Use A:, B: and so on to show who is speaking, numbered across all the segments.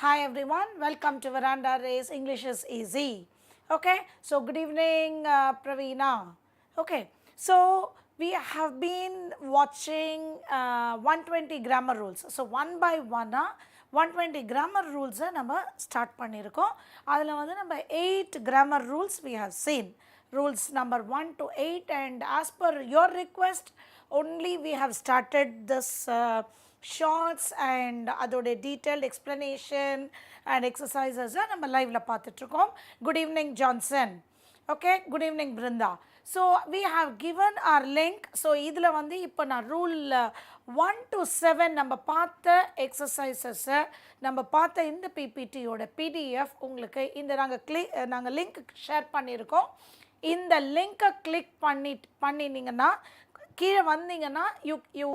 A: Hi everyone, welcome to Veranda Race English is Easy. Okay, so good evening Praveena. Okay, so we have been watching 120 grammar rules. So one by one 120 grammar rules நம்ம start பண்ணியிருக்கோம். அதில் வந்து நம்ம 8 grammar rules we have seen. Rules number 1 to 8 and as per your request only we have started this shorts and அதோட detailed explanation and exercises நம்ம லைவ்ல பார்த்துட்ருக்கோம். Good evening Johnson. Okay, good evening Brinda. So we have given our link. So இதில் வந்து இப்போ நான் rule 1 to 7 நம்ம பார்த்த exercises நம்ம பார்த்த இந்த PPTயோட PDF உங்களுக்கு இந்த நாங்கள் லிங்க் ஷேர் பண்ணியிருக்கோம். இந்த லிங்கை கிளிக் பண்ணினீங்கன்னா கீழே வந்தீங்கன்னா you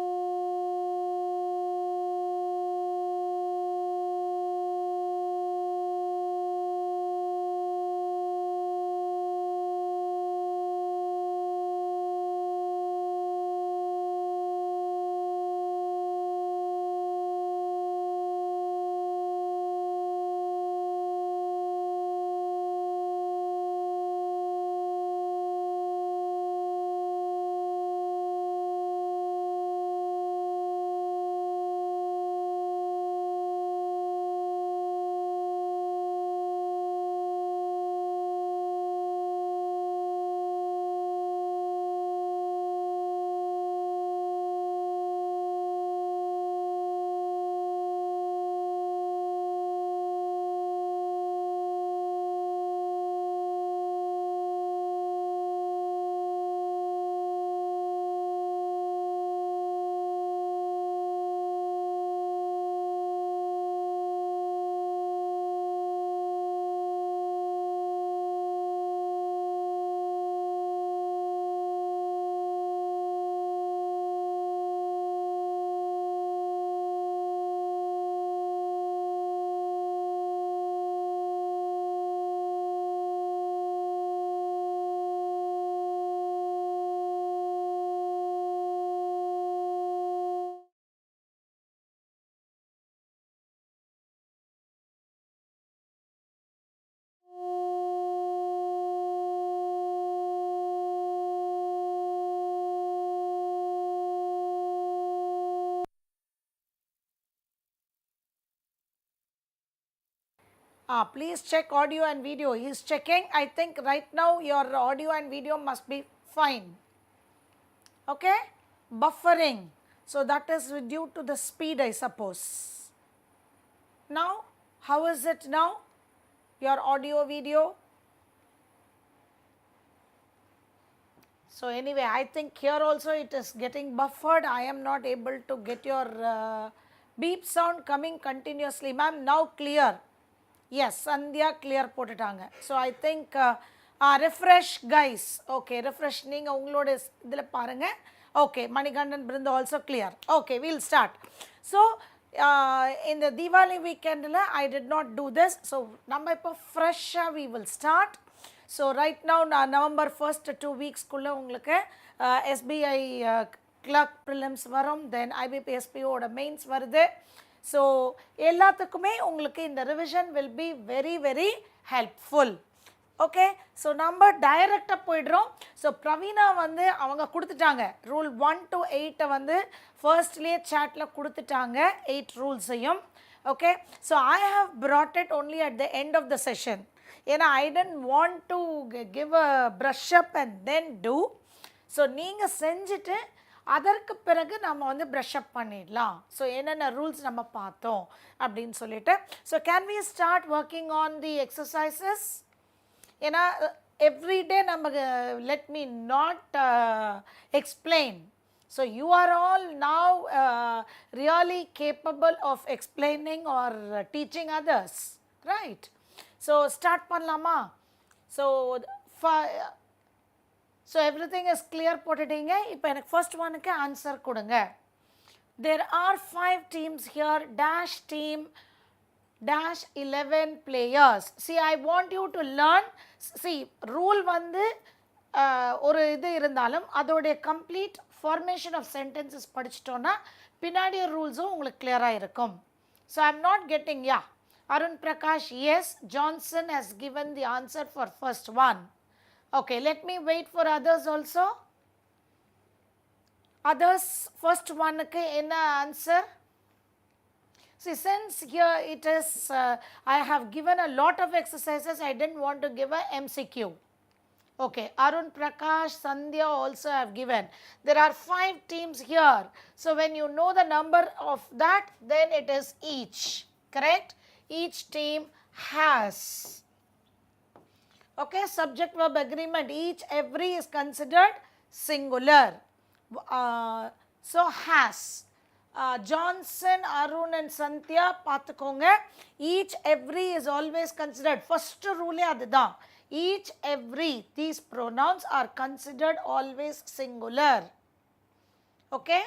A: please check audio and video. He is checking. I think right now your audio and video must be fine. Okay, buffering. So that is due to the speed, I suppose. Now, how is it now? Your audio, video? So anyway, I think here also it is getting buffered. I am not able to get your beep sound coming continuously. Ma'am, now clear. Yes, Sandhya clear போட்டுட்டாங்க. So I think refresh guys. Okay, refresh நீங்க உங்களோட இதில் பாருங்க. Okay, Manikandan Brinda also clear. Okay, we'll start. So in the Diwali weekend I did not do this. So நம்ம இப்போ ஃப்ரெஷ்ஷாக we will start. So right now November 1st 2 weeks குள்ள உங்களுக்கு SBI clerk prelims வரும், then IBPSP ஓட mains வருது. So எல்லாத்துக்குமே உங்களுக்கு இந்த revision will be very helpful. Okay, so நம்ம டைரக்டாக போய்டுறோம். ஸோ பிரவீனா வந்து அவங்க கொடுத்துட்டாங்க ரூல் 1 to 8 வந்து ஃபர்ஸ்ட்லேயே சாட்டில் கொடுத்துட்டாங்க 8 ரூல்ஸையும். Okay, so I have brought it only at the end of the session. ஏன்னா I didn't want to give a brush up and then do. So நீங்கள் செஞ்சுட்டு அதற்கு பிறகு நம்ம வந்து ப்ரஷ் அப் பண்ணிடலாம். ஸோ என்னென்ன ரூல்ஸ் நம்ம பார்த்தோம் அப்படின்னு சொல்லிட்டு. So can we start working on the exercises? ஏன்னா எவ்ரிடே நமக்கு let me not explain. So you are all now really capable of explaining or teaching others, right? So ஸ்டார்ட் பண்ணலாமா? ஸோ everything is clear போட்டுட்டீங்க. இப்போ எனக்கு first ஒனுக்கு answer கொடுங்க. There are 5 teams here, dash team, dash 11 players. See, I want you to learn. See, rule வந்து ஒரு இது இருந்தாலும் அதோடைய கம்ப்ளீட் ஃபார்மேஷன் ஆஃப் சென்டென்சஸ் படிச்சிட்டோன்னா பின்னாடி ரூல்ஸும் உங்களுக்கு கிளியராக இருக்கும். So I am not getting Arun Prakash, yes. Johnson has given the answer for first one. Okay, let me wait for others also. Others, first one ku enna answer? See, since here it is, I have given a lot of exercises, I didn't want to give a MCQ. Okay, Arun Prakash, Sandhya also have given. There are 5 teams here. So, when you know the number of that, then it is each, correct? Each team has. Okay, subject verb agreement, each, every is considered singular. So, has. Johnson, Arun and Sandhya, paathukonga. Each, every is always considered. First rule adudha. Each, every, these pronouns are considered always singular. Okay.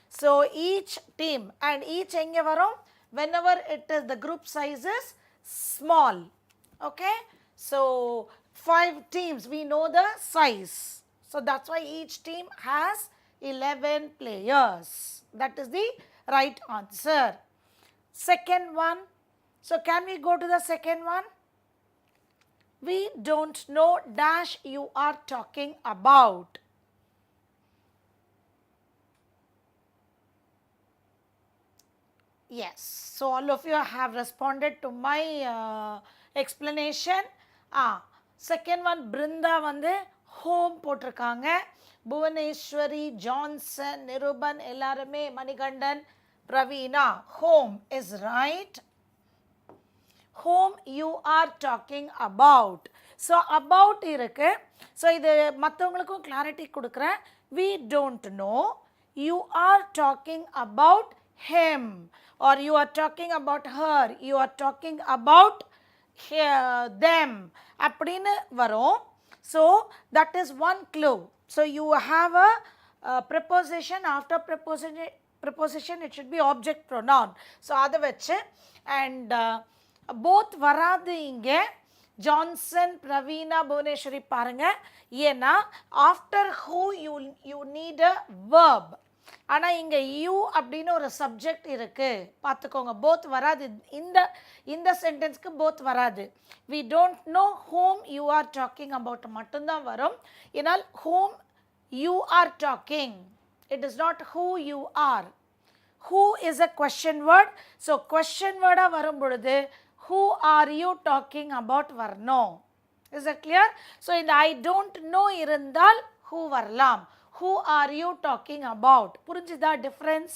A: So, each team and each enge varum whenever it is the group size is small. Okay. So, 5 teams we know the size. So, that is why each team has 11 players. That is the right answer. Second one. So, can we go to the second one? We don't know dash you are talking about. Yes. So, all of you have responded to my explanation. Second one, Brinda vande home போட்டிருக்காங்க. Bhuvaneshwari, Johnson, Niruban, எல்லாருமே Manikandan, Praveena, home is right. Whom you are talking about. So, about இருக்கு. So, இது மற்றவங்களுக்கும் clarity கொடுக்கிறேன். We don't know. You are talking about him or you are talking about her. You are talking about them. அப்படின்னு வரும். So, that is one clue. So, you have a preposition, after preposition it should be object pronoun. So, அதை வச்சு and both வராது இங்கே Johnson Praveena Bhuvaneswari பாருங்க ஏன்னா after who you need a verb ஆனால் இங்கே யூ அப்படின்னு ஒரு சப்ஜெக்ட் இருக்கு பார்த்துக்கோங்க போத் வராது இந்த சென்டென்ஸ்க்கு போத் வராது we don't know whom you are talking about மட்டும்தான் வரும் ஏனால் whom you are talking it is not who you are who is a question word so question word வரும் பொழுது who are you talking about varno is that clear so in the I don't know irundal who varlam who are you talking about purinjida difference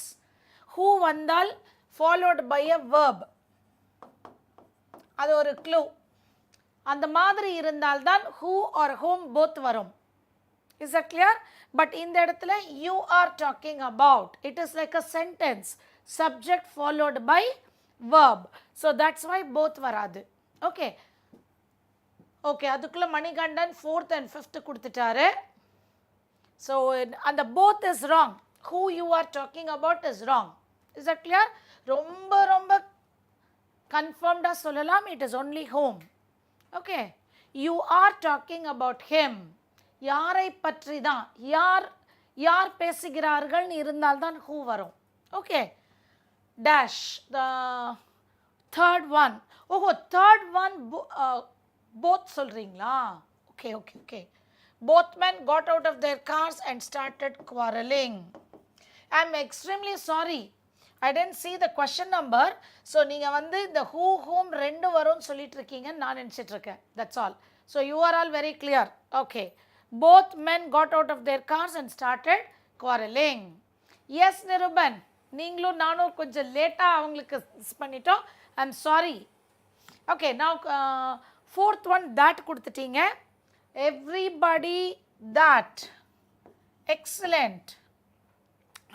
A: who vandal followed by a verb adu oru clue and மாதிரி இருந்தால் தான் who or whom both varum is that clear but in the edathila you are talking about it is like a sentence subject followed by verb so that's why both varadu okay அதுக்குள்ள Manikandan 4th and 5th கொடுத்துட்டாரு so and the both is wrong who you are talking about is wrong is that clear ரொம்ப confirmed சொல்லலாம் it is only whom okay you are talking about him யாரை பற்றி தான் யார் பேசுகிறார்கள் இருந்தால் தான் who வரும் okay dash the third one third one both சொல்றீங்களா okay both men got out of their cars and started quarreling I am extremely sorry I didn't see the question number so நீங்க வந்து இந்த who whom ரெண்டு வரும்னு சொல்லிட்டு இருக்கீங்க நான் நினைச்சிட்டு இருக்கேன் that's all so you are all very clear okay both men got out of their cars and started quarreling yes Niruban நீங்களும் நானும் கொஞ்சம் லேட்டாக அவங்களுக்கு பண்ணிட்டோம் I am sorry okay now 4th one that கொடுத்துட்டீங்க everybody that excellent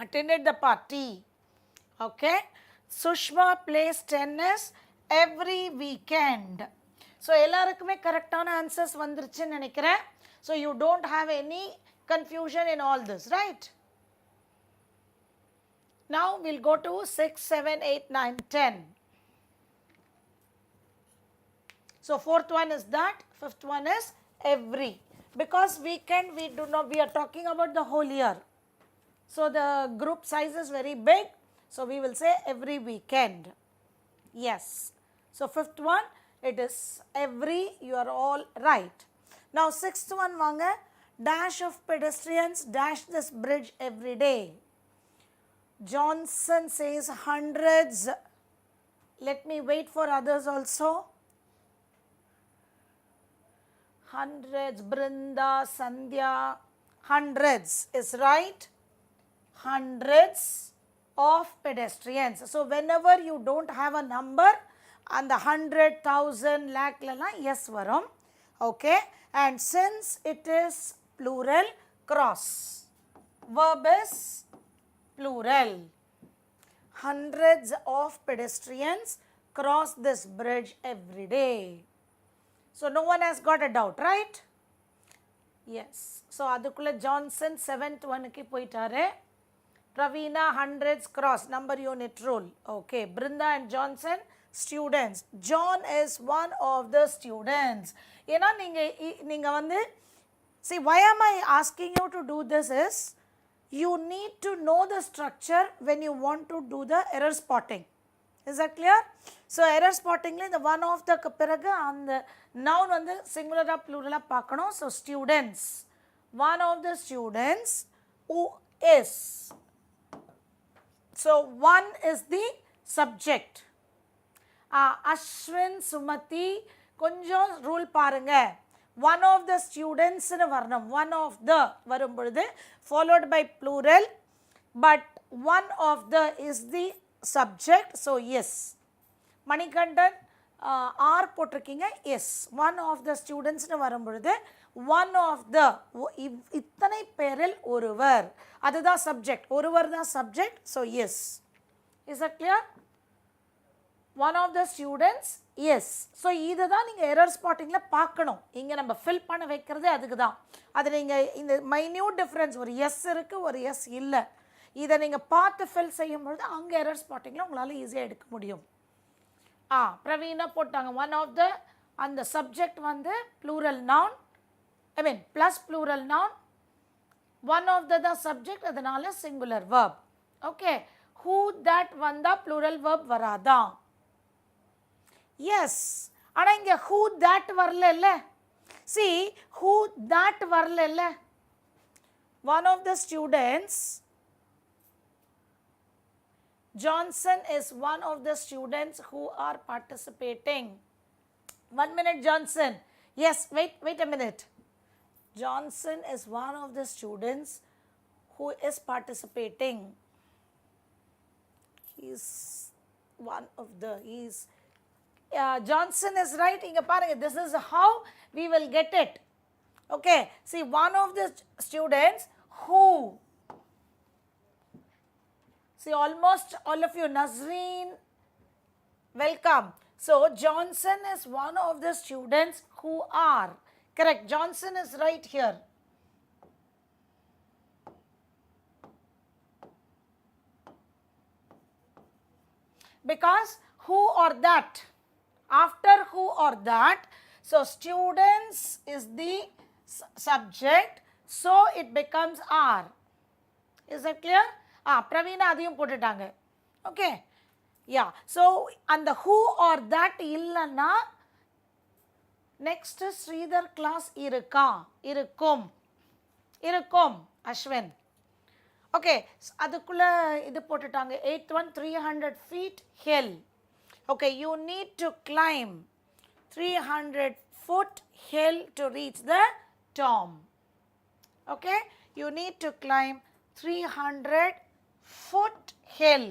A: attended the party okay Sushma plays tennis every weekend so எல்லாருக்குமே கரெக்டான answers வந்துருச்சுன்னு நினைக்கிறேன் so you don't have any confusion in all this right now we'll go to 6 7 8 9 10 so 4th one is that 5th one is every because weekend we are talking about the whole year so the group size is very big so we will say every weekend yes So fifth one, it is every, you are all right. Now sixth one vaanga, dash of pedestrians dash this bridge every day. Johnson says hundreds. Let me wait for others also. Hundreds, Brinda, Sandhya, hundreds is right. Hundreds of pedestrians. So whenever you don't have a number, and the 100,000 lakh lala yes varum. Okay, and since it is plural, cross. Verb is plural. Hundreds of pedestrians cross this bridge every day. So no one has got a doubt, right? Yes. So adukulla Johnson 7th one ki poitare. Praveena hundreds cross, number unit rule. Okay, Brinda and Johnson students. John is one of the students. ஏன்னா நீங்க வந்து, see, why am I asking you to do this is, you need to know the structure when you want to do the error spotting. Is that clear? So error spotting la the one of the பிறகு அந்த noun வந்து singular plural பார்க்கணும். So students, one of the students who is. So one is the subject. Ashwin, Sumati, கொஞ்சம் rule பாருங்க. One of the students னு வரணும். One of the வரும் பொழுது followed by plural, but one of the is the subject. So yes. Manikandan R போட்டிருக்கீங்க. Yes. One of the students னு வரும் பொழுது one of the, இத்தனை பேரில் ஒருவர், அதுதான் subject. ஒருவர் தான் subject. So yes. Is that clear? One of the students, yes. So இதுதான் நீங்க error spottingல பார்க்கணும். இங்க நம்ம fill பண்ண வைக்கிறது அதுக்கு தான். அது நீங்க இந்த minute difference, ஒரு yes இருக்கு, ஒரு yes இல்ல. இதை நீங்க பார்த்து fill செய்யும் பொழுது அங்க error spottingல உங்களால ஈஸியா எடுக்க முடியும். பிரவீனா போட்டாங்க. One of the, அந்த subject வந்து plural noun, I mean plus plural noun. One of the subject, அதனால singular verb. Okay. Who that வந்தா plural verb வராதா? Yes. ஆனா இங்க who that வரல இல்ல. See, who that வரல இல்ல. One of the students, Johnson is one of the students who are participating. 1 minute, Johnson. Yes, wait a minute. Johnson is one of the students who is participating. He's one of the, Johnson is right. Inga parunga, this is how we will get it. Okay, see, one of the students who, see, almost all of you, Nazreen, welcome. So Johnson is one of the students who are, correct, Johnson is right here. Because who or that, after who or that, so students is the subject, so it becomes are. Is that clear? Praveena adiyum போட்டுட்டாங்க. Okay, yeah. So and the who or that இல்லனா next Sridhar class இருக்கா, இருக்கும், இருக்கும், Ashwin. Okay, அதுக்குள்ள இது போட்டுட்டாங்க. 8th one, 300 feet hill. Okay, you need to climb 300-foot hill to reach the tomb. Okay, you need to climb 300-foot hill.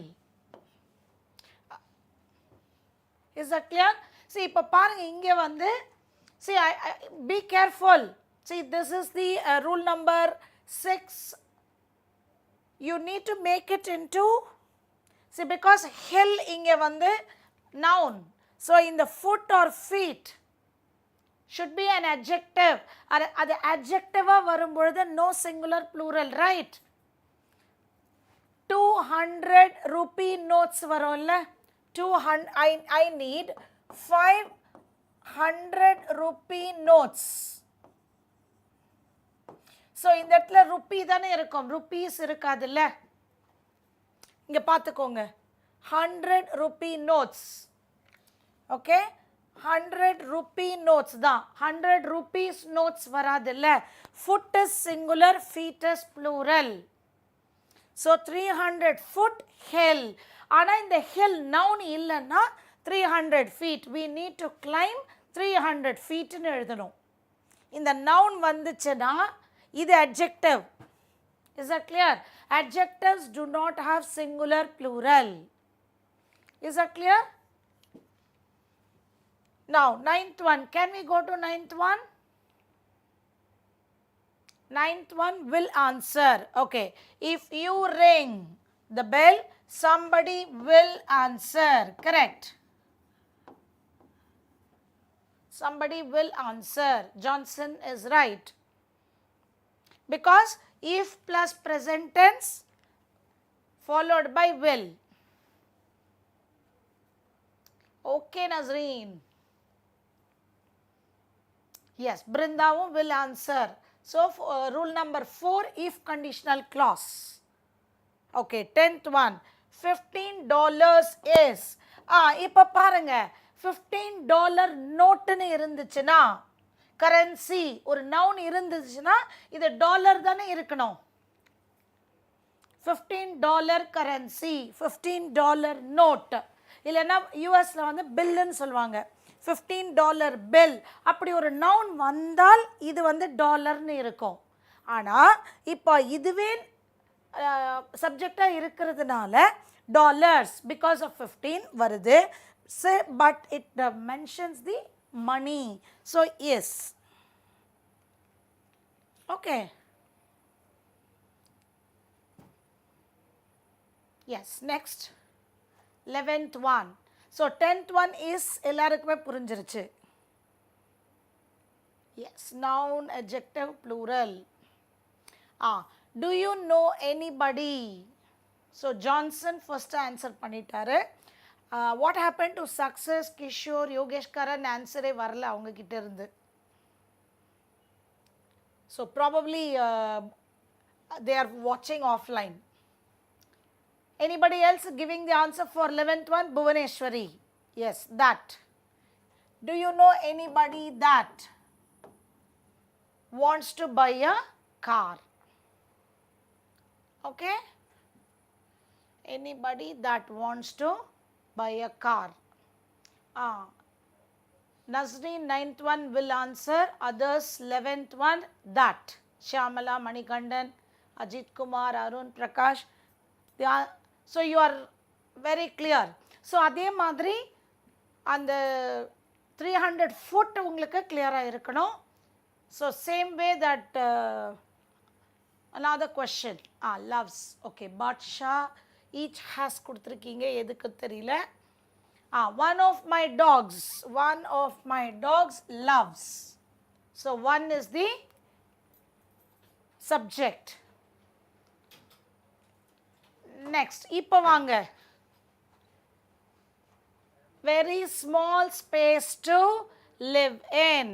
A: Is that clear? See, இப்ப பாருங்க இங்க வந்து, see, be careful. See, this is the rule number 6. You need to make it into, see, because hill inge vande noun, so in the foot or feet should be an adjective. Adu adjective varumbodhu no singular plural, right? 200 rupee notes varulla. 200, I need 500 rupee notes. So இந்த இடத்துல Ruby தானே இருக்கும், rupees இருக்காதுல்ல. இங்க பார்த்துக்கோங்க, 100 rupee notes. Okay, 100 rupee notes தான். 100 rupees notes வராதுல்ல. Foot is singular, feet is plural. So 300 foot hill. ஆனா இந்த hill noun இல்லைன்னா 300 feet. We need to climb 300 feet ன்னு எழுதணும். இந்த noun வந்துச்சுன்னா இது adjective. Is that clear? Adjectives do not have singular plural. Is that clear? Now, ninth one. Can we go to ninth one? Ninth one will answer. Okay. If you ring the bell, somebody will answer. Correct. Somebody will answer. Johnson is right. Because if plus present tense followed by will. Okay, Nazreen. Yes, Brindavum will answer. So, rule number 4, if conditional clause. Okay, 10th one. $15 is. இப்போ பாருங்க, $15 நோட்டுன்னு இருந்துச்சுன்னா, currency ஒரு noun இருந்துச்சுன்னா இது dollar தானே இருக்கணும். $15 currency, $15 note, இல்லைன்னா யூஎஸ்ல வந்து பில்லுன்னு சொல்லுவாங்க. $15 பில், அப்படி ஒரு நவுன் வந்தால் இது வந்து டாலர்னு இருக்கும். ஆனால் இப்போ இதுவே சப்ஜெக்டாக இருக்கிறதுனால டாலர்ஸ் பிகாஸ் ஆஃப் 15 வருது. But it mentions the money. So, yes. Okay. Yes, next. 11th one. So, 10th one is எல்லாருக்குமே புரிஞ்சிருச்சு. Yes, noun, adjective, plural. Do you know anybody? So, Johnson first answer பண்ணிட்டாரு. What happened to success, Kishore, Yogesh Karan answer வரல அவங்க கிட்ட இருந்து. So probably they are watching offline. Anybody else giving the answer for 11th one? Bhuvaneshwari. Yes, that. Do you know anybody that wants to buy a car? Okay? Anybody that wants to buy a car. Nazreen 9th one will answer. Others 11th one that. Shyamala, Manikandan, Ajit Kumar, Arun, Prakash. So you are very clear. So அதே மாதிரி அந்த 300 foot உங்களுக்கு clear-ஆ இருக்கணும். So same way that another question. Loves. Okay, Badsha. Each has கொடுத்துருக்கீங்க, எதுக்கு தெரியல. One of my dogs loves. So one is the subject. Next, இப்போ வாங்க. Very small space to live in.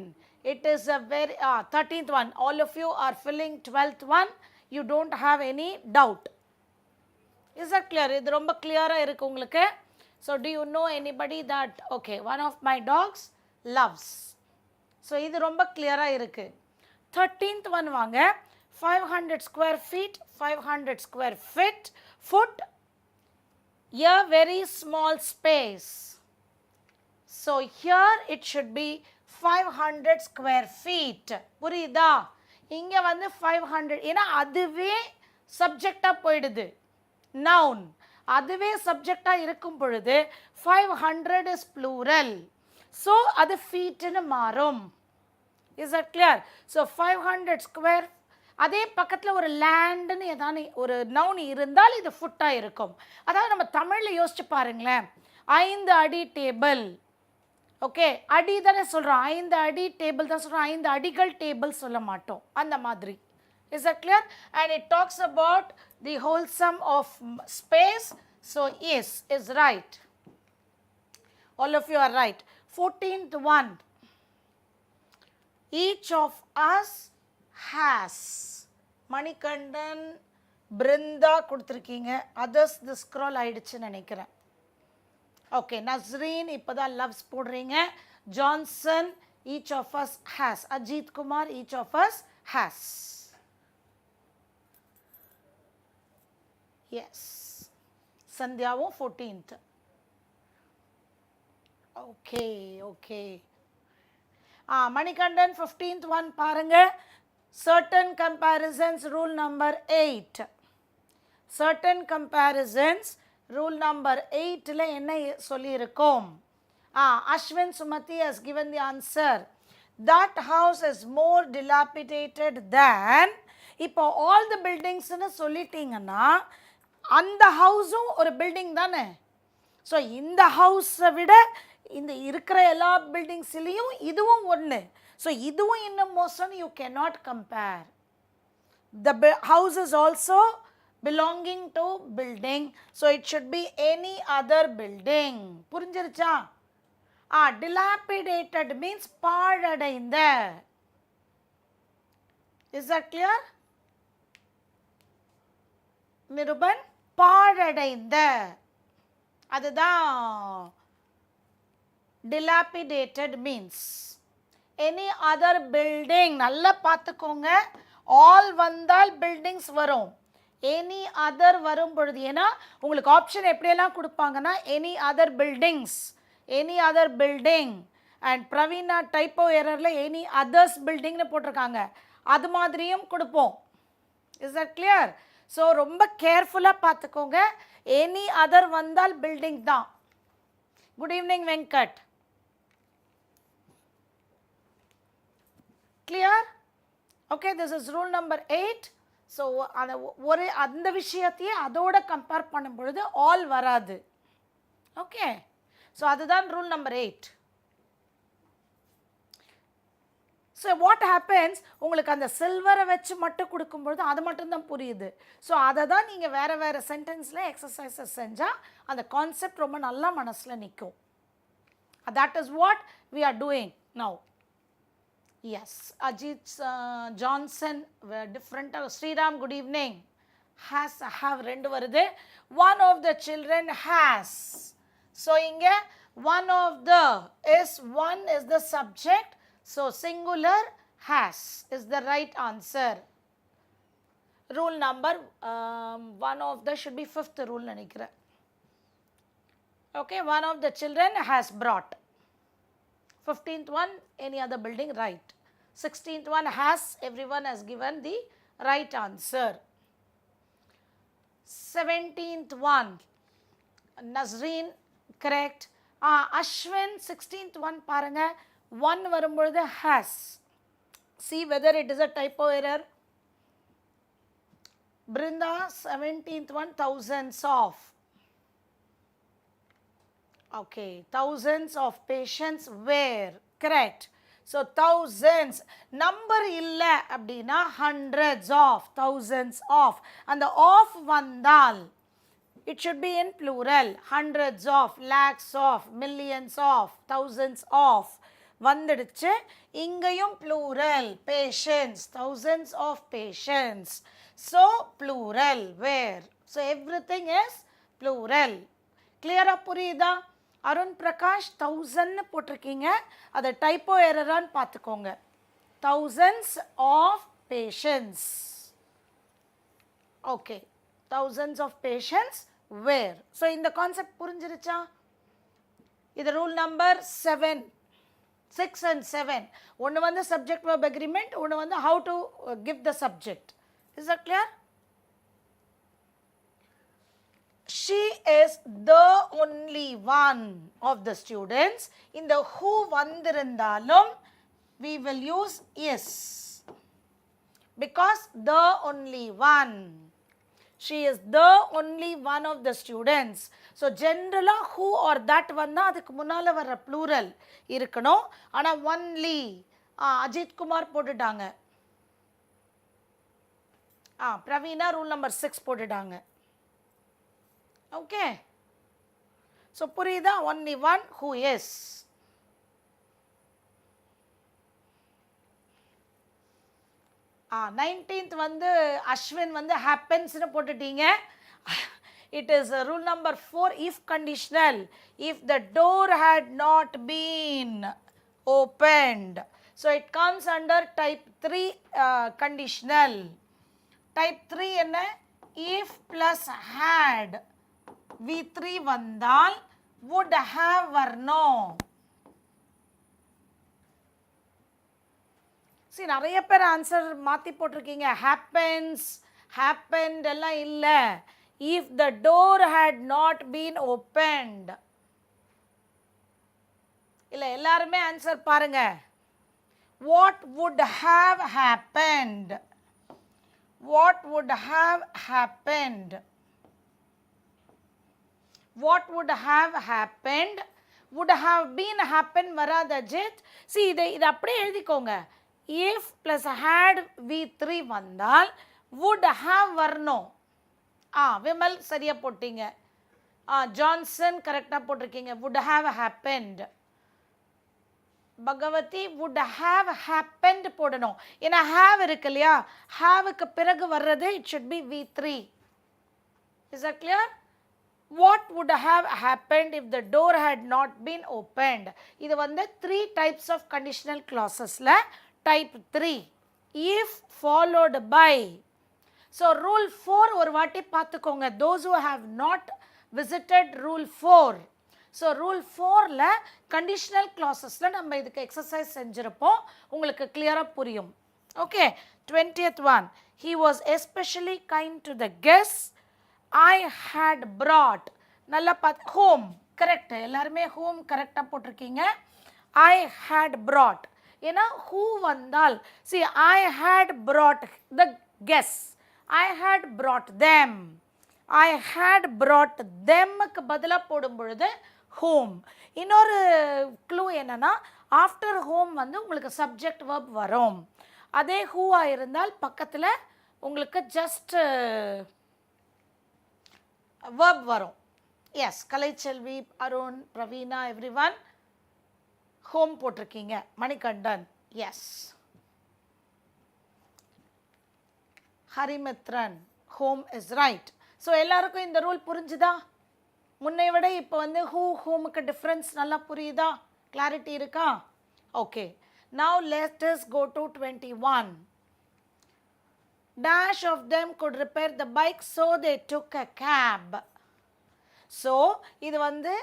A: It is a very 13th one. All of you are filling 12th one. You don't have any doubt. Is that clear? இது ரொம்ப clear-ஆ இருக்கு உங்களுக்கு. So do you know anybody that, okay, one of my dogs loves. So இது ரொம்ப clear-ஆ இருக்கு. 13th one வாங்க. 500 square feet, 500 square foot, a very small space. So here it should be 500 square feet. புரியுதா? இங்க வந்து 500, ஏன்னா அதுவே சப்ஜெக்டா போயிடுது. noun, அதுவே சப்ஜெக்டா இருக்கும் பொழுது 500 is plural. So அது feetன்னு மாறும். Is that clear? So 500 square, அதே பக்கத்தில் ஒரு லேண்டுன்னு ஏதானே ஒரு நவுன் இருந்தால் இது ஃபுட்டாக இருக்கும். அதாவது நம்ம தமிழில் யோசிச்சு பாருங்களேன். 5 அடி டேபிள். ஓகே, அடி தானே சொல்கிறோம், 5 அடி டேபிள் தான் சொல்கிறோம், 5 அடிகள் டேபிள் சொல்ல மாட்டோம். அந்த மாதிரி. Is that clear? And it talks about the whole sum of space. So yes is right. All of you are right. 14th one. Each of us has. Manikandan, Brinda கொடுத்துருக்கீங்க. Others the scroll ஆயிடுச்சு நினைக்கிறேன். Okay, Nasreen இப்போ தான் loves போடுறீங்க. Johnson, each of us has. Ajit Kumar, each of us has. Yes. சந்தியாவும் 14th. Okay okay. Manikandan 15th one பாருங்க. Certain comparisons, rule number 8. Certain comparisons, rule number 8ல என்ன சொல்லியிருக்கோம்? Ashwin Sumati has given the answer. That house is more dilapidated than. இப்போ all the buildingsன்னு சொல்லிட்டீங்கன்னா அந்த ஹவுஸும் ஒரு building தானே. So இந்த ஹவுஸை விட இந்த இருக்கிற எல்லா பில்டிங்ஸ்லேயும் இதுவும் ஒன்று. ஸோ இதுவும் இன்னும் மோசம்னு you cannot compare. The house is also belonging to building, so it should be any other building. புரிஞ்சிருச்சா? Dilapidated means பாழடைந்த. Is that clear? நிருபன், பாழடைந்த, அதுதான் dilapidated means. Any other building, நல்லா பார்த்துக்கோங்க. ஆல் வந்தால் பில்டிங்ஸ் வரும். எனி அதர் வரும் பொழுது, ஏன்னா உங்களுக்கு ஆப்ஷன் எப்படியெல்லாம் கொடுப்பாங்கன்னா any other buildings, any other building. And Praveena typo எரரில் எனி அதர்ஸ் பில்டிங்னு போட்டிருக்காங்க, அது மாதிரியும் கொடுப்போம். Is that clear? ஸோ ரொம்ப கேர்ஃபுல்லாக பார்த்துக்கோங்க. எனி அதர் வந்தால் பில்டிங் தான். Good evening Venkat. Clear? Okay, this is rule number 8. So அந்த விஷயத்தையே அதோட கம்பேர் பண்ணும் பொழுது ஆல் வராது. ஓகே, ஸோ அதுதான் rule number 8. So what happens, உங்களுக்கு அந்த சில்வரை வச்சு மட்டும் கொடுக்கும்பொழுது அது மட்டும்தான் புரியுது. ஸோ அதை தான் நீங்கள் வேறு வேறு சென்டென்ஸில் எக்ஸசைசஸ் செஞ்சால் அந்த கான்செப்ட் ரொம்ப நல்லா மனசில் நிற்கும். That is what we are doing now. Yes, Ajit Johnson, different. Sriram, good evening. Has, have rendu varudhu. One of the children has. So inge one of the is, one is the subject. So singular has is the right answer. Rule number one of the should be 5th rule nanikira. Okay, one of the children has brought. 15th one, any other building, right. 16th one has, everyone has given the right answer. 17th one, Nazreen, correct. Ashwin, 16th one paranga, one varumbodhu has. See whether it is a typo error. Brinda, 17th one, thousands of. Okay, thousands of patients were, correct. So thousands, number illa abdina hundreds of, thousands of, and the of vandal, it should be in plural. Hundreds of, lakhs of, millions of, thousands of vandiduchu. Ingayum plural, patients, thousands of patients, so plural where. So everything is plural. Clear ah puriyudha? Arun Prakash 1000 போட்டிருக்கீங்க, அதை டைப்போ எரரான்னு பார்த்துக்கோங்க. thousands of patients. Okay, thousands of patients where. So இந்த concept புரிஞ்சிருச்சா? இது rule number 7, 6 and 7. ஒன்று வந்து subject verb agreement, ஒன்று வந்து how to give the subject. Is that clear? She is the only one of the students. In the who vandirundalum, we will use is, because the only one. She is the only one of the students. So generally who or that vanda adukku munala vara plural irukano. Ana only Ajit Kumar போட்டுட்டாங்க. Pravina rule number 6 போட்டுட்டாங்க. Okay, so purida, only one who is. 19th வந்து அஸ்வின் வந்து happens னு போட்டுட்டீங்க. It is rule number 4, if conditional. If the door had not been opened. So it comes under type 3 conditional. Type 3 என்ன? If plus had V3 வந்தால் would have வரணும். See, நிறைய பேர் answer மாற்றி போட்டிருக்கீங்க. happens, happened எல்லாம் இல்லை. If the door had not been opened. இல்லை, எல்லாருமே ஆன்சர் பாருங்க. What would have happened? What would have happened? What would have happened? Would have been happen வராத ஜித். See, இதை அப்படியே எழுதிக்கோங்க. If plus had V3 வந்தால் would have வரணும். விமல் சரியா போட்டீங்க. ஜான்சன் கரெக்டாக போட்டிருக்கீங்க. would have happened. Bhagavathi would have happened போடணும். ஏன்னா have இருக்கு இல்லையா, haveக்கு பிறகு வர்றது it should be V3. Is that clear? What would have happened if the door had not been opened? இது வந்து 3 types of conditional clausesல type 3. If followed by. So rule 4 ஒரு வாட்டி பார்த்துக்கோங்க. Those who have not visited rule 4. So rule 4ல conditional clausesல நம்ம இதுக்கு exercise செஞ்சிருப்போம். உங்களுக்கு கிளியராக புரியும். Okay, 20th one. He was especially kind to the guests I had brought. நல்லா பார்த்து home. கரெக்ட், எல்லாருமே home கரெக்டாக போட்டிருக்கீங்க. I had brought. ஏன்னா who வந்தால், see, I had brought the guests. I had brought them. I had brought themக்கு பதிலாக போடும் பொழுது home. இன்னொரு க்ளூ என்னன்னா, ஆஃப்டர் ஹோம் வந்து உங்களுக்கு சப்ஜெக்ட் verb வரும். அதே ஹூவா இருந்தால் பக்கத்தில் உங்களுக்கு ஜஸ்ட் verb வரும். Yes, Kalaiselvi, Arun, Praveena, every one home போட்டிருக்கீங்க. Manikandan, yes. Harimithran, home is right. So எல்லாருக்கும் இந்த ரூல் புரிஞ்சுதா? முன்னை விட இப்போ வந்து ஹோமுக்கு டிஃப்ரென்ஸ் நல்லா புரியுதா? கிளாரிட்டி இருக்கா? Okay, now let us go to 21. Dash of them could repair the bike, so they took a cab. So இது வந்து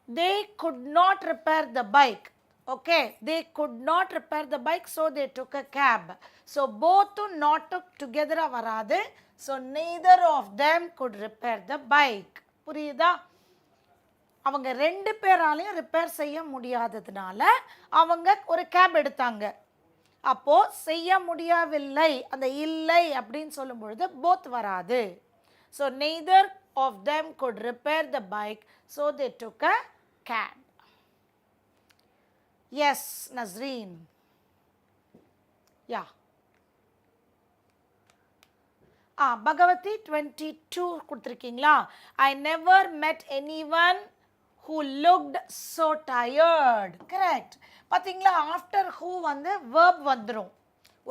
A: they could not repair the bike. Okay, they could not repair the bike, so they took a cab. So both not together வராது. So neither of them could repair the bike. புரியுதா? அவங்க ரெண்டு பேராலையும் repair செய்ய முடியாததுனால அவங்க ஒரு gap எடுத்தாங்க. அப்போ செய்ய முடியவில்லை, அந்த இல்லை அப்படின்னு சொல்லும் பொழுது போத் வராது. So neither of them could repair the bike, so they took a cab. Yes, Nazreen. Yeah. Bhagavathi 22 கொடுத்துருக்கீங்களா? I never met anyone who looked so tired. Correct. பார்த்தீங்களா, ஆஃப்டர் who வந்து verb வந்துடும்,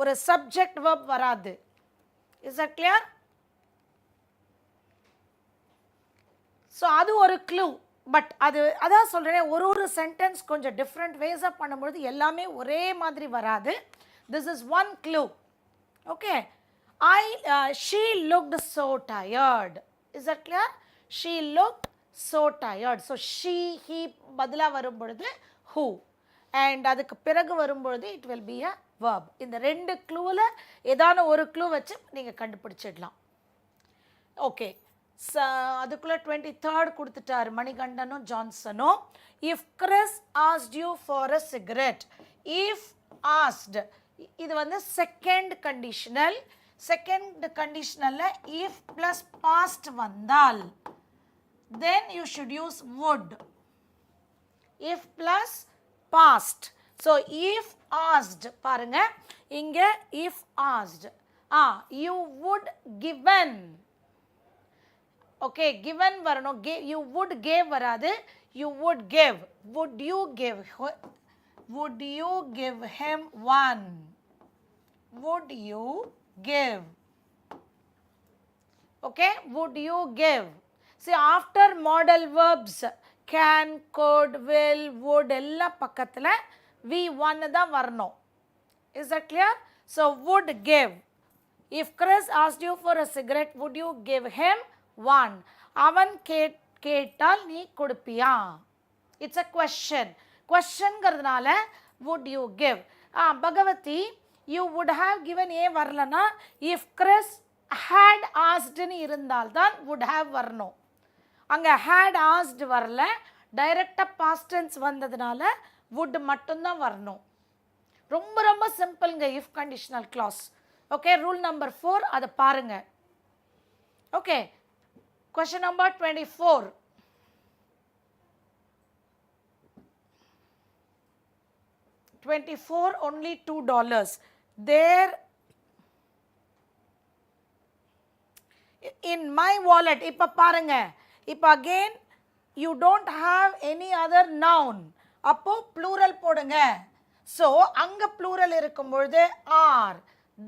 A: ஒரு சப்ஜெக்ட் verb வராது. Is that clear? So அது ஒரு clue. But அதான் சொல்கிறேன், ஒரு சென்டென்ஸ் கொஞ்சம் டிஃப்ரெண்ட் வேஸாக பண்ணும்பொழுது எல்லாமே ஒரே மாதிரி வராது. This is one clue. Okay, she looked so tired. Is that clear? She looked so tired. So she, he பதிலாக வரும்பொழுது who, and அதுக்கு பிறகு வரும்பொழுது it will be a verb. இந்த ரெண்டு க்ளூவில் ஏதான ஒரு க்ளூ வச்சு நீங்கள் கண்டுபிடிச்சிடலாம். ஓகே, அதுக்குள்ளே 23rd கொடுத்துட்டார் மணிகண்டனும் ஜான்சனும். If Chris asked you for a cigarette. If asked இது வந்து செகண்ட் கண்டிஷனல். செகண்ட் கண்டிஷனலில் இஃப் ப்ளஸ் பாஸ்ட் வந்தால் then you should use would. If plus past. So if asked, பாருங்க இங்க if asked, you would given. Okay, given வரணும், you would gave வராது, you would give. Would you give? Would you give him one? Would you give? Okay, would you give? See, after modal verbs can, could, will, would எல்லா பக்கத்தில் V1 தான் வரணும். Is that clear? So, would give. If Chris asked you for a cigarette, would you give him one? அவன் கேட்டால் நீ கொடுப்பியா? It's a question. Questionங்கிறதுனால would you give? Bhagavati, you would have given A வரலனா if Chris had asked னு இருந்தால் தான் would have வரணும். அங்க had asked வரல, டைரக்டா past tense வந்ததுனால would மட்டும்தான் வரணும். ரொம்ப ரொம்ப சிம்பிள்ங்க if conditional clause. Okay, rule number 4 அதை பாருங்க. Okay, question number 24. Only $2. There in my wallet, இப்ப பாருங்க, இப்ப again you don't have any other noun, அப்போ plural போடுங்க. So அங்க plural இருக்கும் பொழுது are.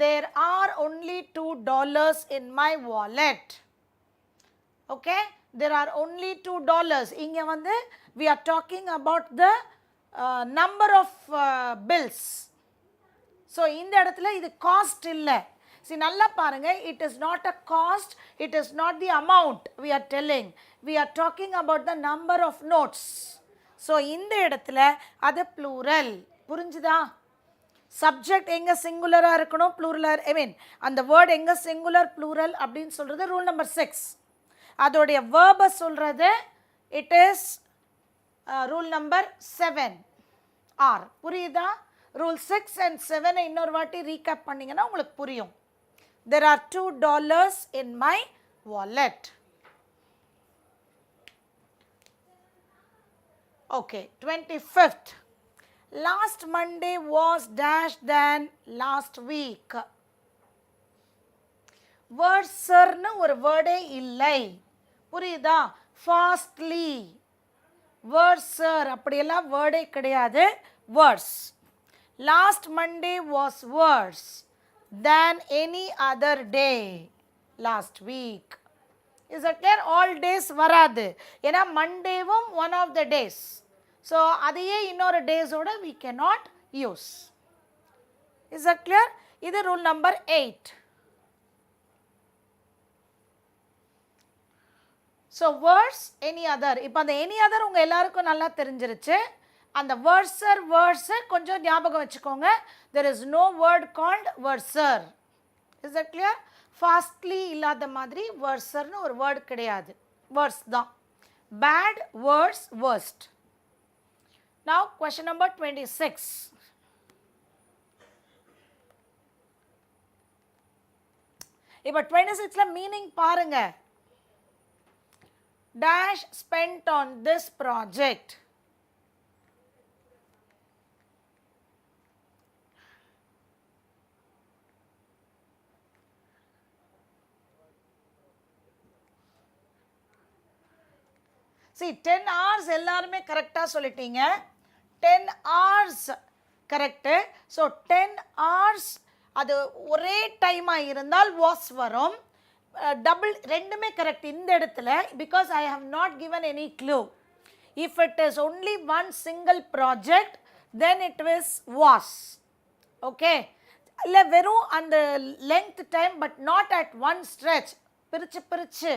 A: There are only $2 in my wallet. Okay, there are only $2. இங்க வந்து we are talking about the number of bills. So இந்த இடத்துல இது cost இல்லை. See, நல்லா பாருங்க, it is not a cost, it is not the amount we are telling. We are talking about the number of notes. So இந்த இடத்துல அது plural. புரிஞ்சுதா? Subject எங்க singular இருக்கணும், plural, I mean அந்த word எங்க singular, plural அப்படின்னு சொல்றது rule number 6. அதோடைய verb சொல்றது it is rule number 7. R. புரியுதா? rule 6 and 7 இன்னொரு வாட்டி recap பண்ணீங்கன்னா உங்களுக்கு புரியும். There are $2 in my wallet. Okay, 25th. Last Monday was dash than last week. Word sir னு ஒரு வேர்டே இல்லை. புரியுதா? Fastly. Word sir அப்படியெல்லாம் வேர்டே கிடையாது. Words. Last Monday was worse than any other day last week. Is that clear? All days வராது. ஏன்னா மண்டேவும் one of the days. So அதையே இன்னொரு டேஸோட we cannot use. Is that clear? இது rule number 8. So words, any other. இப்போ அந்த any other உங்க எல்லாருக்கும் நல்லா தெரிஞ்சிருச்சு. அந்த verser கொஞ்சம் ஞாபகம் வச்சுக்கோங்க. There is no word called verser. Is that clear? Fastly இல்லாத மாதிரி verser னு ஒரு word கிடையாது. Words தான். Bad, worse, worst. Now question number 26. இப்போ 26ல meaning பாருங்க. Dash spent on this project. See, 10 hours எல்லாருமே கரெக்டாக சொல்லிட்டீங்க. 10 hours கரெக்டு. ஸோ 10 hours அது ஒரே டைமாக இருந்தால் was வரும். டபுள் ரெண்டுமே கரெக்ட் இந்த இடத்துல. Because I have not given any clue. If it is only one single project then it is was. Okay, இல்லை வெறும் அந்த length time but not at one stretch பிரித்து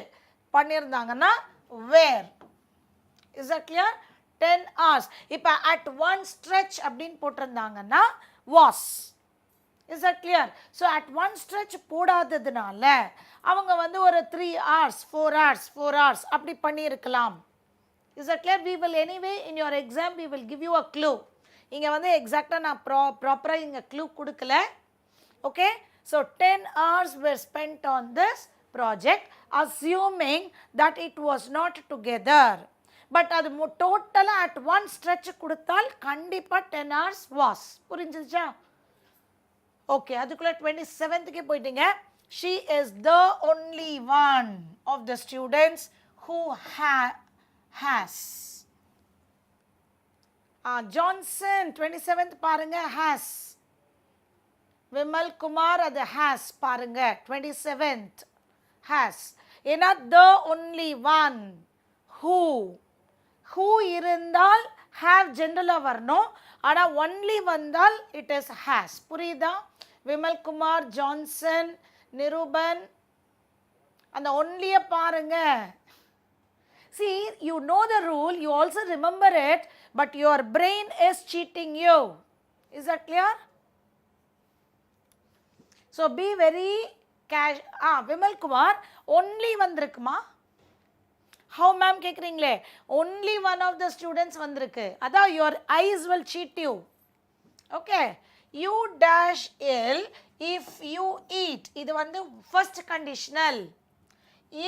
A: பண்ணியிருந்தாங்கன்னா வேர். Is that clear? 10 hours. இப்போ at one stretch அப்படின்னு போட்டிருந்தாங்கன்னா was. Is that clear? So at one stretch போடாததுனால அவங்க வந்து ஒரு 3 hours, 4 hours, 4 hours அப்படி பண்ணியிருக்கலாம். Is that clear? We will anyway in your exam we will give you a clue. இங்கே வந்து எக்ஸாக்டாக நான் ப்ராப்பராக இங்கே க்ளூ கொடுக்கல. Okay, so 10 hours were spent on this project assuming that it was not together. But அது டோட்டலாக at one stretch கொடுத்தால் கண்டிப்பாக 10 hours was. புரிஞ்சிச்சா? ஓகே, அதுக்குள்ளே 27th போயிட்டீங்க. She is the only one of the students who has. Johnson 27th பாருங்க has. Vimal Kumar அது has பாருங்க 27th has. ஏன்னா the only one, who இருந்தால் have ஜென்ரலாக வரணும். ஆனால் ஒன்லி வந்தால் இட் இஸ் has. புரியுதா? விமல்குமார், ஜான்சன், நிருபன், அந்த ஒன்லியை பாருங்க. See, you know the rule, you also remember it, but your brain is cheating you. Is that clear? So be very cash. Vimal Kumar, only வந்திருக்குமா? How ma'am கேட்குறீங்களே? Only one of the students வந்திருக்கு. அதான் your eyes will cheat you. Okay. You dash ill if you eat. இது வந்து first conditional.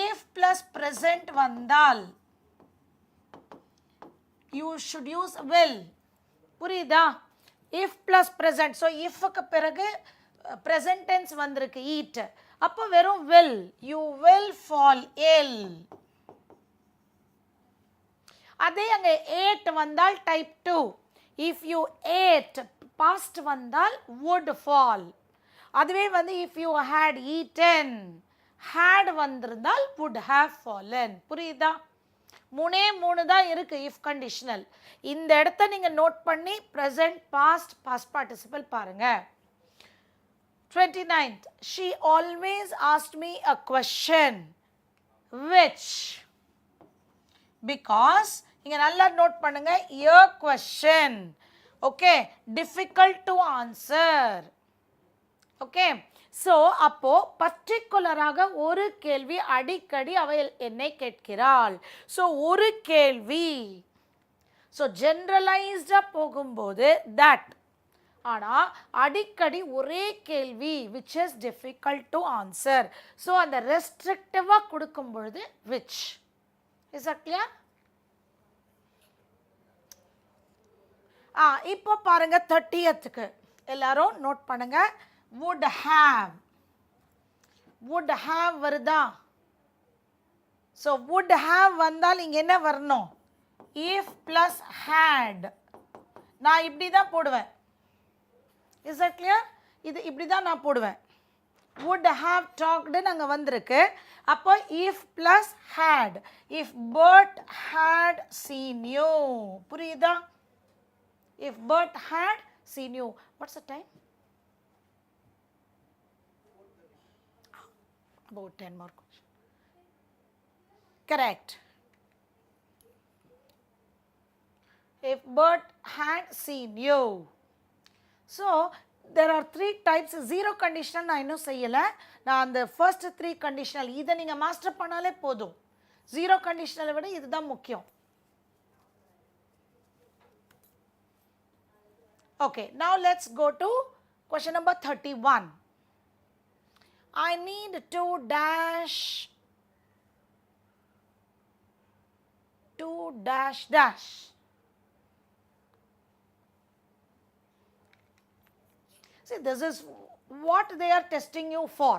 A: If plus present வந்தால் you should use will. புரியுதா? If plus present. So ifக்கு பிறகு present tense வந்திருக்கு eat. அப்போ வெறும் will. You will fall ill. அதே அங்கே ate வந்தால் type 2. If you ate past வந்தால் would fall. அதுவே வந்து if you had eaten, had வந்திருந்தால் would have fallen. புரியுதா? மூணு தான் இருக்கு if conditional. இந்த இடத்த நீங்க நோட் பண்ணி present, past, past participle பாருங்க. 29th, she always asked me a question which, because இங்க நல்லா நோட் பண்ணுங்க, a question, okay, difficult to answer. Okay, so அப்போ பர்டிகுலராக ஒரு கேள்வி அடிக்கடி அவள் என்னை கேட்கிறாள். ஸோ ஒரு கேள்வி. ஸோ ஜென்ரலைஸ்டாக போகும்போது தட். ஆனால் அடிக்கடி ஒரே கேள்வி which is difficult to answer. So அந்த ரெஸ்ட்ரிக்டிவாக கொடுக்கும் பொழுது which. Is that clear? இப்போ பாருங்க 30th எல்லாரும் நோட் பண்ணுங்க. would have வருதா? so would have வந்தால் இங்க என்ன வரணும்? if plus had. நான் இப்படி தான் போடுவேன். is that clear? இது இப்படி தான் நான் போடுவேன். would have talked அங்க வந்திருக்கு. அப்போ if plus had. if Bert had seen you. புரியுதா? if Bert had seen you. What's the time? About 10 more questions. Correct. If Bert had seen you. So there are 3 types. Zero conditional நான் இன்னும் செய்யலை. நான் அந்த first 3 conditional இதை நீங்கள் master பண்ணாலே போதும். ஜீரோ கண்டிஷனலை விட இதுதான் முக்கியம். Okay, now let's go to question number 31. I need to dash dash. See, this is what they are testing you for.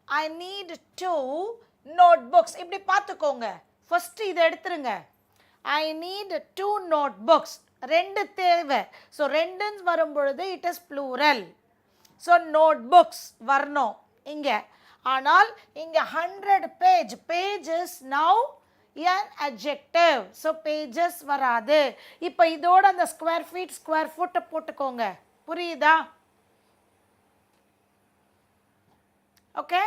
A: I need 2 notebooks. இப்படி பார்த்துக்கோங்க. ஃபர்ஸ்ட் இதை எடுத்துருங்க. I need 2 notebooks. 2 தேவை. ஸோ 2 வரும் பொழுது it is plural. So notebooks வரணும் இங்கே. ஆனால் இங்கே 100 page. Page is now an adjective. So pages வராது. இப்போ இதோட அந்த ஸ்கொயர் ஃபீட் ஸ்கொயர் ஃபுட்டை போட்டுக்கோங்க. புரியுதா? Okay,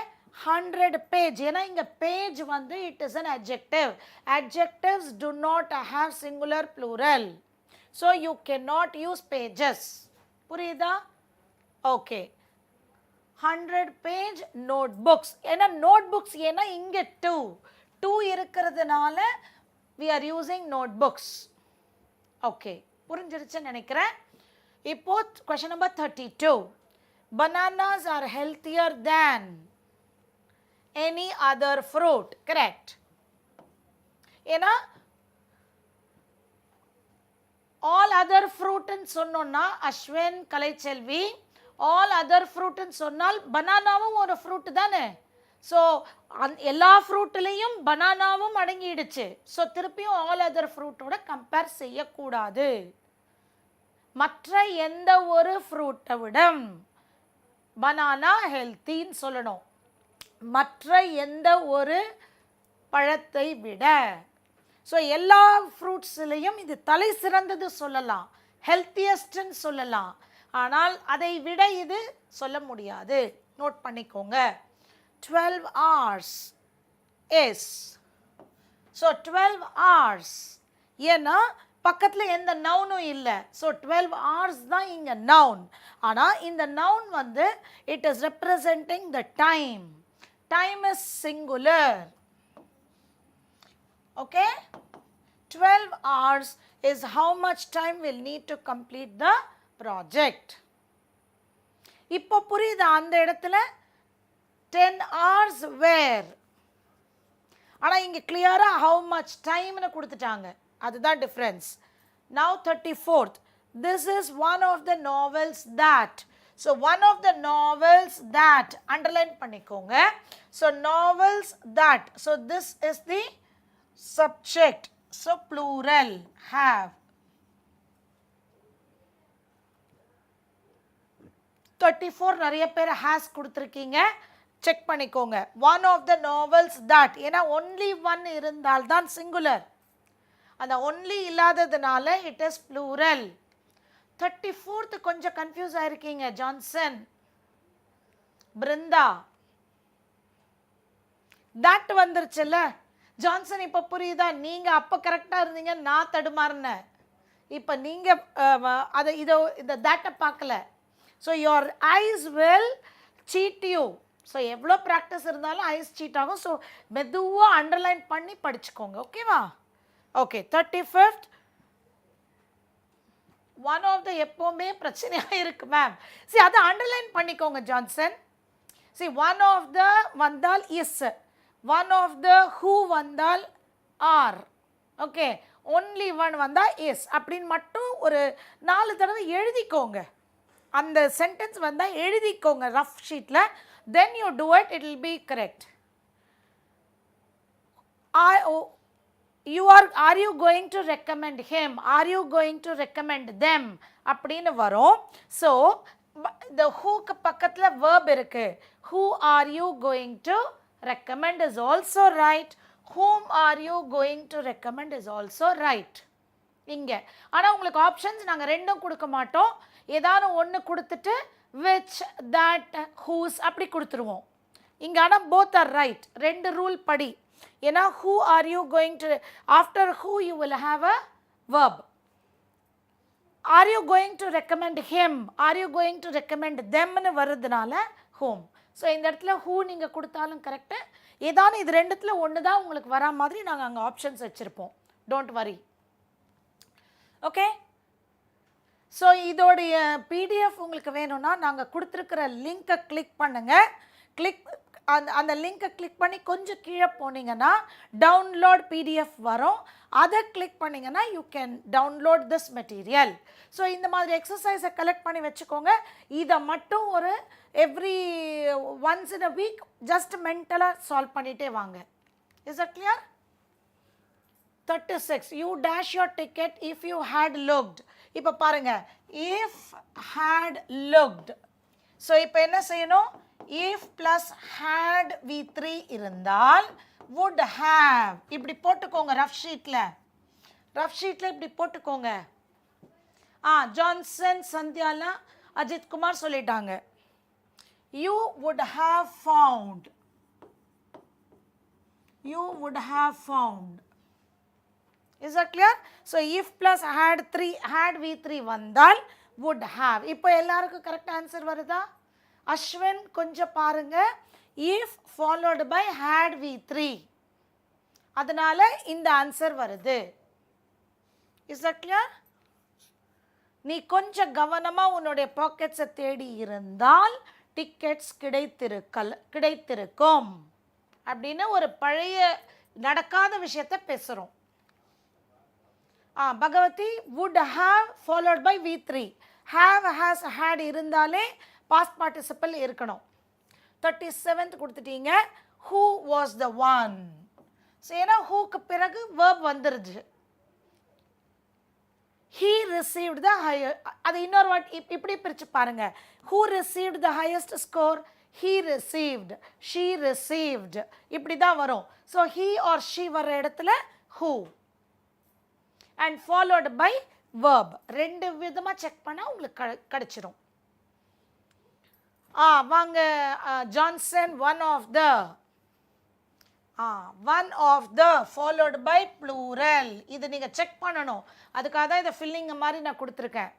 A: 100 page. ஏன்னா இங்கே பேஜ் வந்து it is an adjective. Adjectives do not have singular plural. So you cannot use pages. புரியுதா? Okay, 100 page notebooks. ஏன்னா notebooks ஏன்னா இங்கே 2 இருக்கிறதுனால we are using notebooks. Okay, புரிஞ்சிருச்சுன்னு நினைக்கிறேன். இப்போ question number 32. Bananas are healthier than any other fruit. Correct. ஏன்னா all other fruit ன்னு சொன்னோம்னா Ashwin, Kalaiselvi, all other fruit ன்னு சொன்னால் பனானாவும் ஒரு ஃப்ரூட் தானே. ஸோ எல்லா ஃப்ரூட்லேயும் பனானாவும் அடங்கிடுச்சு. ஸோ திருப்பியும் ஆல் அதர் ஃப்ரூட்டோட கம்பேர் செய்யக்கூடாது. மற்ற எந்த ஒரு ஃப்ரூட்டை விட பனானா ஹெல்த்தின்னு சொல்லணும். மற்ற எந்த ஒரு பழத்தை விட. ஸோ எல்லா ஃப்ரூட்ஸ்லேயும் இது தலை சிறந்தது சொல்லலாம், ஹெல்த்தியஸ்ட்ன்னு சொல்லலாம். ஆனால் அதை விட இது சொல்ல முடியாது. நோட் பண்ணிக்கோங்க. 12 hours is. ஸோ 12 hours ஏன்னா பக்கத்தில் எந்த நவுனும் இல்லை. ஸோ 12 hours தான் இங்கே நவுன். ஆனால் இந்த நவுன் வந்து it is representing the time. Time is singular. Okay, 12 hours is how much time we'll need to complete the project. இப்போ புரியுதா அந்த இடத்துல 10 hours where, ஆனால் இங்கே கிளியராக how much timeனு கொடுத்துட்டாங்க. அதுதான் difference. Now 34th, this is one of the novels that. So one of the novels that, underline பண்ணிக்கோங்க. So novels that, so this is the subject, so plural have. 34 நிறைய பேர் has கொடுத்துருக்கீங்க, check பண்ணிக்கோங்க. one of the novels that, ஏன்னா only one இருந்தால்தான் singular, அந்த only இல்லாததுனால it is plural. 34th கொஞ்சம் கன்ஃபியூஸ் ஆயிருக்கீங்க. ஜான்சன், பிருந்தா, தட் வந்துருச்சுல்ல. ஜான்சன் இப்போ புரியுதா? நீங்கள் அப்போ கரெக்டாக இருந்தீங்க, நான் தடுமாறினேன். இப்போ நீங்கள் அதை இந்த தட்டை பார்க்கல. So your eyes will cheat you. So எவ்வளோ ப்ராக்டிஸ் இருந்தாலும் ஐஸ் சீட் ஆகும். ஸோ மெதுவாக அண்டர்லைன் பண்ணி படிச்சுக்கோங்க. ஓகேவா? ஓகே, 35th ஒன் ஆஃப் த எப்போவுமே பிரச்சனையாக இருக்கு மேம். சரி, அதை அண்டர்லைன் பண்ணிக்கோங்க ஜான்சன். சரி, ஒன் ஆஃப் த வந்தால் is, one of the who வந்தால் ஆர், ஓகே, ஒன்லி ஒன் வந்தால் இஸ் அப்படின்னு மட்டும் ஒரு 4 தடவை எழுதிக்கோங்க. அந்த சென்டென்ஸ் வந்தால் எழுதிக்கோங்க ரஃப் ஷீட்டில். Then you do it, it will be correct. are you going to recommend him, are you going to recommend them அப்படின்னு வரும். ஸோ the whoக்கு பக்கத்தில் verb இருக்கு. who are you going to recommend is also right. whom are you going to recommend is also right. இங்கே ஆனால் உங்களுக்கு options நாங்கள் ரெண்டும் கொடுக்க மாட்டோம். ஏதாவது ஒன்று கொடுத்துட்டு which, that, whose அப்படி கொடுத்துருவோம். இங்கே ஆனால் both are right. 2 ரூல் படி. ஏன்னா who are you going to, after who you will have a verb. are you going to recommend him, are you going to recommend them னு வருதுனால whom. So இந்த இடத்துல who நீங்கள் கொடுத்தாலும் correct. ஏதானு இது ரெண்டுத்துல ஒன்று தான் உங்களுக்கு வரா மாதிரி நாங்கள் அங்கே ஆப்ஷன்ஸ் வச்சுருப்போம். Don't worry. ஓகே, ஸோ இதோடைய பிடிஎஃப் உங்களுக்கு வேணும்னா நாங்கள் கொடுத்துருக்கிற லிங்க்கை கிளிக் பண்ணுங்கள். அந்த லிங்கை கிளிக் பண்ணி கொஞ்சம் கீழே போனீங்கன்னா டவுன்லோட் பிடிஎஃப் வரும். அதை கிளிக் பண்ணிங்கன்னா you can download this material. So இந்த மாதிரி எக்ஸசைஸை கலெக்ட் பண்ணி வச்சுக்கோங்க. இதை மட்டும் ஒரு every once in a week just மென்டலாக சால்வ் பண்ணிகிட்டே வாங்க. Is it clear? 36, you dash your ticket if you had looked. இப்போ பாருங்கள், இஃப் ஹேட் லுக்ட். ஸோ இப்போ என்ன செய்யணும்? if plus had v3 இருந்தால் would have இப்படி போட்டுக்கோங்க. ரஃப் ஷீட்டில் இப்படி போட்டுக்கோங்க. ஜான்சன், சந்தியாலா, அஜித் குமார் சொல்லிட்டாங்க. you would have found, you would have found. is that clear? so if plus had v3 வந்தால் would have. இப்போ எல்லாருக்கும் கரெக்ட் ஆன்சர் வருதா? அஸ்வின் கொஞ்சம் பாருங்க. if followed by had v3, அதனால இந்த ஆன்சர் வருது. Is that clear? நீ கொஞ்சம் கவனமாக உன்னுடைய பாக்கெட்ஸை தேடி இருந்தால் டிக்கெட்ஸ் கிடைத்திருக்கும் அப்படின்னு ஒரு பழைய நடக்காத விஷயத்தை பேசுகிறோம். Bhagavathi, would have followed by v3, have, has, had இருந்தாலே பாஸ்ட் பார்ட்டிசிபிள் இருக்கணும். 37th கொடுத்துட்டீங்க. who was the one. So ஏன்னா ஹூக்கு பிறகு verb வந்துருது. he received the higher, அது இன்னொரு வாட் இப்படி பிரிச்சு பாருங்க. who received the highest score, he received, she received, இப்படி தான் வரும். so he or she வர இடத்துல who and followed by verb. ரெண்டு விதமா செக் பண்ணா உங்களுக்கு கிடைச்சிரும். வாங்க Johnson, one of the followed by plural. இது நீங்கள் செக் பண்ணணும். அதுக்காக தான் இதை ஃபில்லிங் மாதிரி நான் கொடுத்துருக்கேன்.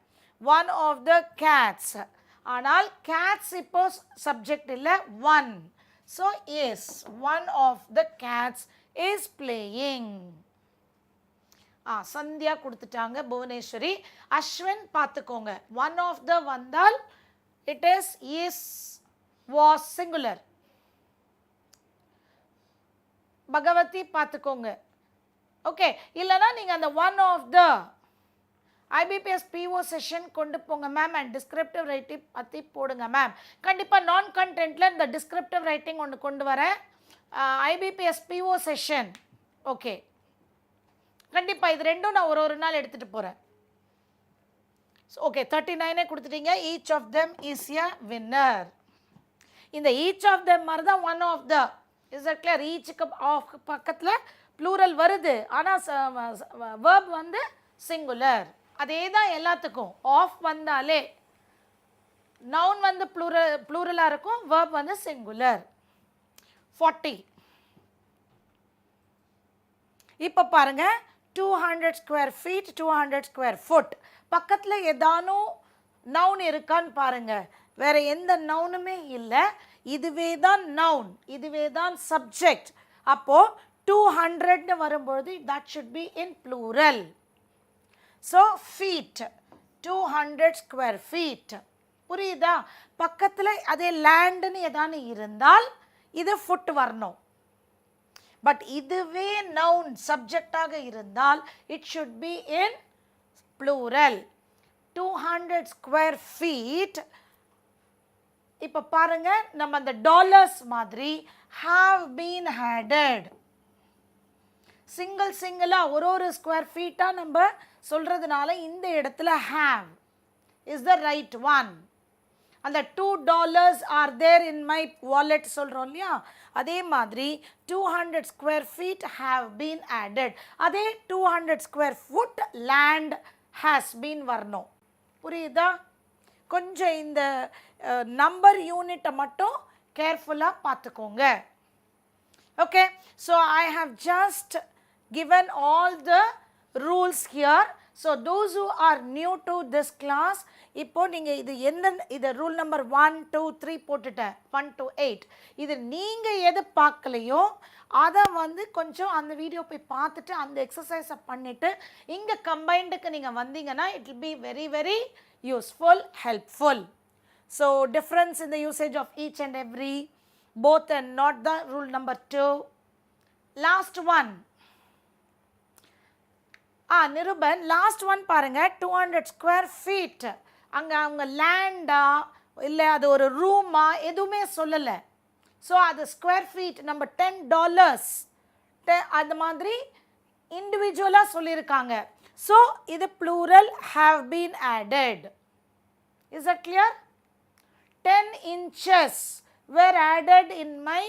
A: one of the cats. ஆனால் cats இப்போ சப்ஜெக்ட் இல்லை, one. so is, one of the cats is playing. Sandhya கொடுத்துட்டாங்க, புவனேஸ்வரி. அஸ்வின் பார்த்துக்கோங்க, one of the வந்தால் it is, was singular. Bhagavathi பார்த்துக்கோங்க. ஓகே, இல்லைனா நீங்கள் அந்த one of the IBPS PO session கொண்டு போங்க மேம் அண்ட் டிஸ்கிரிப்டிவ் ரைட்டிங் பற்றி போடுங்க மேம். கண்டிப்பாக நான் கண்டென்ட்டில் இந்த டிஸ்கிரிப்டிவ் ரைட்டிங் ஒன்று கொண்டு வரேன், ஐபிபிஎஸ் பிஓ செஷன். ஓகே, கண்டிப்பாக இது ரெண்டும் நான் ஒரு நாள் எடுத்துகிட்டு போகிறேன். ஓகே, 39 கொடுத்துட்டீங்க. Each of them is a winner. இந்த ஈச் ஆஃப் தெம் மாதிரி தான் one of the. Is that clear? ஈச்சுக்கு ஆஃப் பக்கத்தில் ப்ளூரல் வருது, ஆனால் வேர்ப் வந்து சிங்குலர். அதே தான் எல்லாத்துக்கும். ஆஃப் வந்தாலே நவுன் வந்து ப்ளூரலாக இருக்கும், வேர்ப் வந்து சிங்குலர். 40. இப்போ பாருங்க, 200 ஸ்கொயர் ஃபீட், 200 ஸ்கொயர் ஃபுட். பக்கத்தில் ஏதானும் நவுன் இருக்கான்னு பாருங்க. வேற எந்த நவுனுமே இல்லை, இதுவே தான் நவுன், இதுவே தான் சப்ஜெக்ட். அப்போ 200 வரும்பொழுது that should be in plural. so feet, 200 square feet. புரியுதா? பக்கத்தில் அதே லேண்டுன்னு ஏதானு இருந்தால் இது ஃபுட் வரணும். பட் இதுவே நவுன் சப்ஜெக்டாக இருந்தால் it should be in plural. 200 square feet. இப்போ பாருங்க, நம்ம அந்த டாலர்ஸ் மாதிரி have been added. சிங்கிளாக ஒரு ஸ்கொயர் ஃபீட்டாக நம்ம சொல்கிறதுனால இந்த இடத்துல have is the right one. அந்த $2 are there in my wallet சொல்கிறோம் இல்லையா, அதே மாதிரி 200 square feet have been added. அதே 200 square foot land has been வரணும். புரியுதா? கொஞ்சம் இந்த நம்பர் யூனிட்டை மட்டும் கேர்ஃபுல்லாக பார்த்துக்கோங்க. Okay, so I have just given all the rules here. so those who are new to this class, இப்போ நீங்கள் இது ரூல் நம்பர் 1 2 3 போட்டுட்டேன், 1 to 8. இது நீங்கள் எது பார்க்கலையோ அதை வந்து கொஞ்சம் அந்த வீடியோ போய் பார்த்துட்டு அந்த எக்ஸசைஸை பண்ணிவிட்டு இங்கே கம்பைண்டுக்கு நீங்கள் வந்தீங்கன்னா it will be very very useful, helpful. so difference in the usage of each and every, both and not the rule number 2. last one, Nirupan, last one பாருங்க, 200 ஸ்கொயர் ஃபீட். அங்கே அவங்க லேண்டா இல்லை அது ஒரு ரூமா எதுவுமே சொல்லலை. ஸோ அது ஸ்கொயர் ஃபீட் நம்ம $10 அந்த மாதிரி இண்டிவிஜுவலாக சொல்லியிருக்காங்க. ஸோ இது plural have been added. is that clear? 10 inches were added in my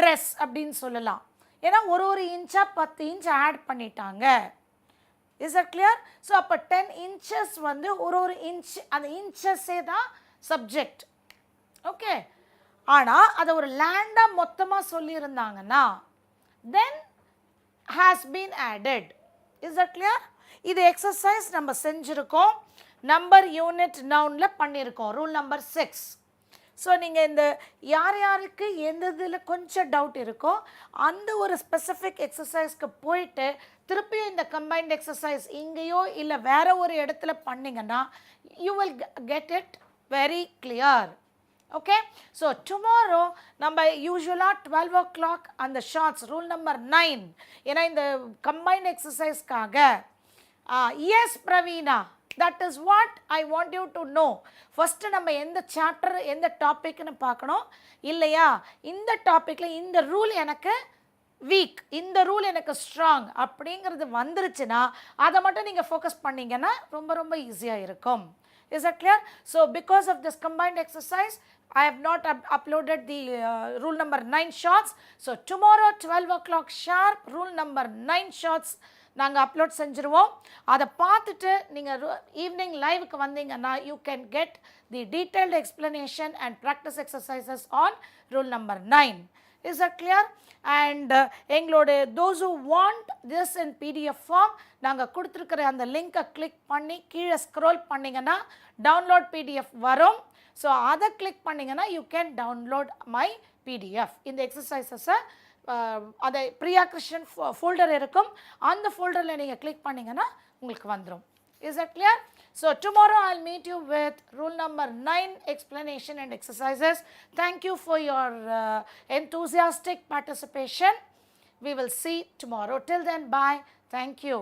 A: dress அப்படின்னு சொல்லலாம். ஏன்னா ஒரு இன்ச்சாக 10 இன்ச் ஆட் பண்ணிட்டாங்க. Is that clear? ஸோ அப்போ 10 inches வந்து ஒரு இன்ச், அந்த இன்ச்சஸே தான் சப்ஜெக்ட். ஓகே, ஆனால் அதை ஒரு லேண்டாக மொத்தமாக சொல்லியிருந்தாங்கன்னா then has been added. Is that clear? இது எக்ஸசைஸ் நம்ம செஞ்சுருக்கோம், நம்பர் யூனிட் நவுனில் பண்ணியிருக்கோம், ரூல் நம்பர் 6. ஸோ நீங்கள் இந்த யார் யாருக்கு எந்த இதில் கொஞ்சம் டவுட் இருக்கோ அந்த ஒரு ஸ்பெசிஃபிக் எக்ஸசைஸ்க்கு போயிட்டு திருப்பியும் இந்த கம்பைன்ட் எக்ஸசைஸ் இங்கேயோ இல்லை வேற ஒரு இடத்துல பண்ணிங்கன்னா you will get it very clear. Okay, so tomorrow நம்ம யூஸ்வலாக 12 o'clock அந்த ஷார்ட்ஸ் ரூல் நம்பர் 9, ஏன்னா இந்த கம்பைன்ட் எக்ஸசைஸ்க்காக. Yes Praveena, that is what I want you to know. First நம்ம எந்த சாப்டர் எந்த டாபிக்னு பார்க்கணும் இல்லையா? இந்த டாப்பிக்கில் இந்த ரூல் எனக்கு வீக், இந்த ரூல் எனக்கு ஸ்ட்ராங் அப்படிங்கிறது வந்துருச்சுன்னா அதை மட்டும் நீங்கள் ஃபோக்கஸ் பண்ணிங்கன்னா ரொம்ப ரொம்ப ஈஸியாக இருக்கும். Is that clear? So because of this combined exercise, I have not uploaded the rule number 9 shots. So tomorrow 12 o'clock sharp, rule number 9 shots நாங்கள் அப்லோட் செஞ்சுருவோம். அதை பார்த்துட்டு நீங்கள் ஈவினிங் லைவுக்கு வந்தீங்கன்னா you can get the detailed explanation and practice exercises on rule number 9. Is that clear? And எங்களோட those who want this in PDF form, நாங்கள் கொடுத்துருக்கிற அந்த லிங்கை கிளிக் பண்ணி கீழே ஸ்க்ரோல் பண்ணிங்கன்னா டவுன்லோட் PDF வரும். ஸோ அதை கிளிக் பண்ணிங்கன்னா you can download my PDF. இந்த எக்ஸசைசஸை அதை பிரியா கிருஷ்ணன் ஃபோல்டர் இருக்கும், அந்த ஃபோல்டரில் நீங்கள் கிளிக் பண்ணிங்கன்னா உங்களுக்கு வந்துடும். Is that clear? So tomorrow I'll meet you with rule number 9 explanation and exercises. Thank you for your enthusiastic participation. We will see tomorrow. Till then, bye. Thank you.